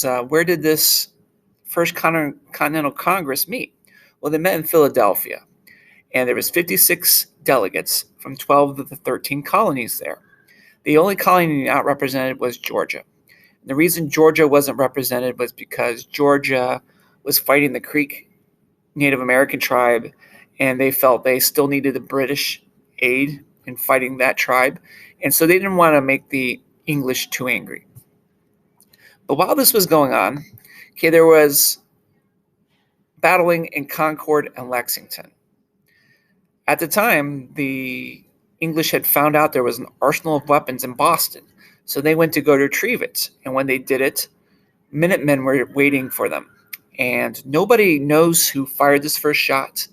was where did this first Continental Congress meet? Well, they met in Philadelphia, and there was 56 delegates from 12 of the 13 colonies there. The only colony not represented was Georgia. And the reason Georgia wasn't represented was because Georgia was fighting the Creek Native American tribe, and they felt they still needed the British aid in fighting that tribe, and so they didn't want to make the English too angry. But while this was going on, there was battling in Concord and Lexington. At the time, the English had found out there was an arsenal of weapons in Boston, so they went to go retrieve it. And when they did it, Minutemen were waiting for them. And nobody knows who fired this first shot,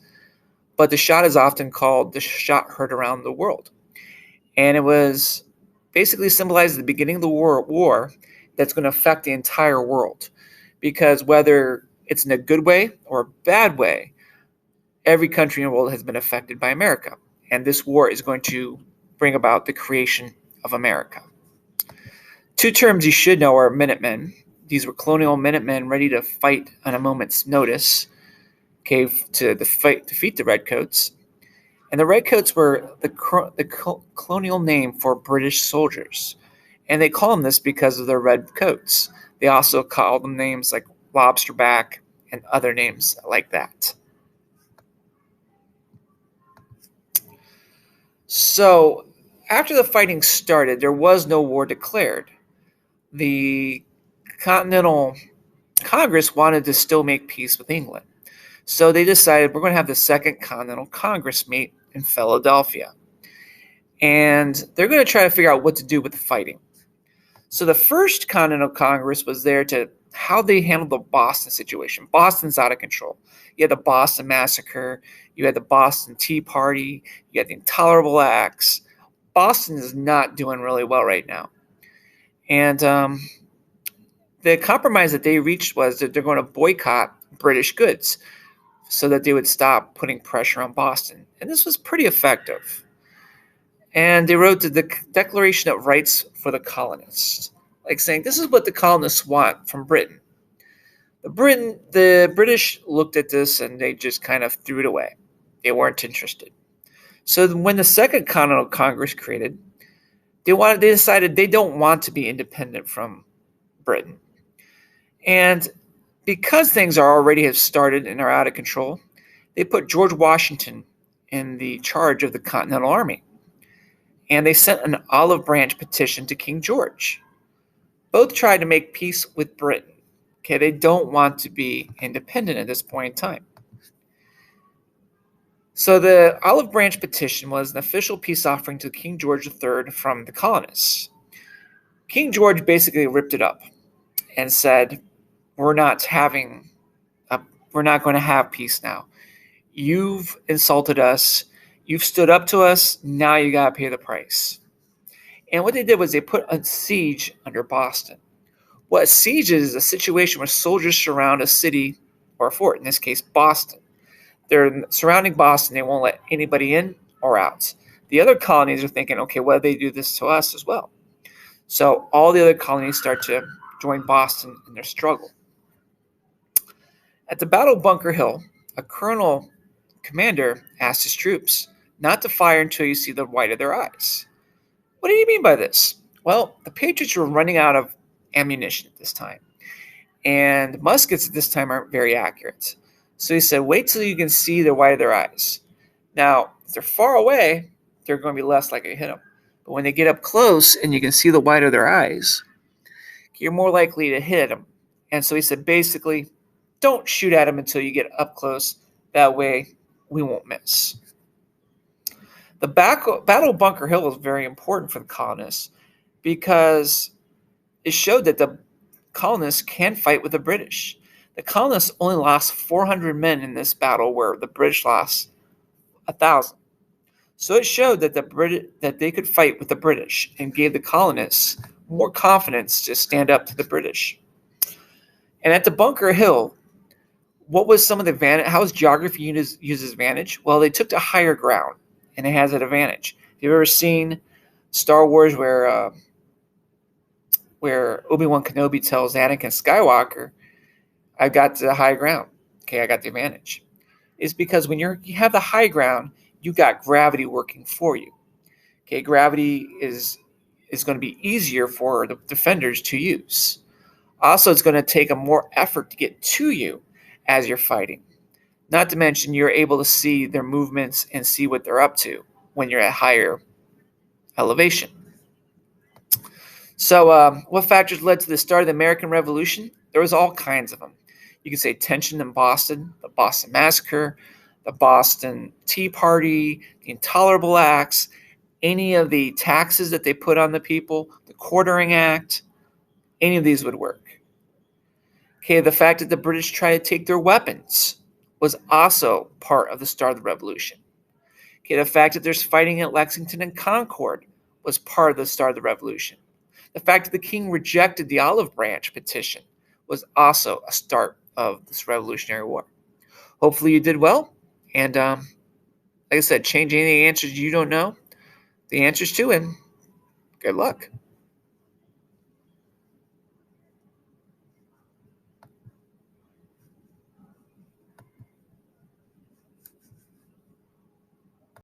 but the shot is often called the shot heard around the world. And it was basically symbolized the beginning of the war that's going to affect the entire world. Because whether it's in a good way or a bad way, every country in the world has been affected by America. And this war is going to bring about the creation of America. Two terms you should know are Minutemen. These were colonial Minutemen ready to fight on a moment's notice, to defeat the Redcoats. And the Redcoats were the colonial name for British soldiers. And they call them this because of their red coats. They also call them names like Lobsterback and other names like that. So, after the fighting started, there was no war declared. The Continental Congress wanted to still make peace with England. So they decided we're going to have the Second Continental Congress meet in Philadelphia. And they're going to try to figure out what to do with the fighting. So the First Continental Congress was there to how they handled the Boston situation. Boston's out of control. You had the Boston Massacre. You had the Boston Tea Party. You had the Intolerable Acts. Boston is not doing really well right now. And the compromise that they reached was that they're going to boycott British goods so that they would stop putting pressure on Boston. And this was pretty effective. And they wrote the Declaration of Rights for the Colonists, like saying this is what the colonists want from Britain. The British looked at this and they just kind of threw it away. They weren't interested. So when the Second Continental Congress created, they decided they don't want to be independent from Britain. And because things have started and are out of control, they put George Washington in the charge of the Continental Army. And they sent an olive branch petition to King George. Both tried to make peace with Britain. They don't want to be independent at this point in time. So the olive branch petition was an official peace offering to King George III from the colonists. King George basically ripped it up and said, we're not going to have peace now. You've insulted us. You've stood up to us. Now you got to pay the price. And what they did was they put a siege under Boston. What a siege is a situation where soldiers surround a city or a fort, in this case, Boston. They're surrounding Boston. They won't let anybody in or out. The other colonies are thinking, okay, well, they do this to us as well. So all the other colonies start to join Boston in their struggle. At the Battle of Bunker Hill, a commander asked his troops not to fire until you see the white of their eyes. What do you mean by this? Well, the Patriots were running out of ammunition at this time, and muskets at this time aren't very accurate. So he said, wait till you can see the white of their eyes. Now, if they're far away, they're going to be less likely to hit them. But when they get up close and you can see the white of their eyes, you're more likely to hit them. And so he said, basically, don't shoot at them until you get up close. That way, we won't miss. The Battle of Bunker Hill was very important for the colonists because it showed that the colonists can fight with the British. The colonists only lost 400 men in this battle, where the British lost 1,000. So it showed that that they could fight with the British and gave the colonists more confidence to stand up to the British. And at the Bunker Hill, what was some of the advantage? How does geography use advantage? Well, they took to higher ground, and it has an advantage. Have you ever seen Star Wars where where Obi-Wan Kenobi tells Anakin Skywalker, I've got the high ground. Okay, I got the advantage. Is because when you have the high ground, you got gravity working for you. Okay, gravity is going to be easier for the defenders to use. Also, it's going to take a more effort to get to you as you're fighting. Not to mention, you're able to see their movements and see what they're up to when you're at higher elevation. So, what factors led to the start of the American Revolution? There was all kinds of them. You can say tension in Boston, the Boston Massacre, the Boston Tea Party, the Intolerable Acts, any of the taxes that they put on the people, the Quartering Act, any of these would work. Okay, the fact that the British tried to take their weapons was also part of the start of the revolution. Okay, the fact that there's fighting at Lexington and Concord was part of the start of the revolution. The fact that the king rejected the Olive Branch petition was also a start of this Revolutionary War. Hopefully you did well, and like I said, change any of the answers you don't know, the answers to, and good luck.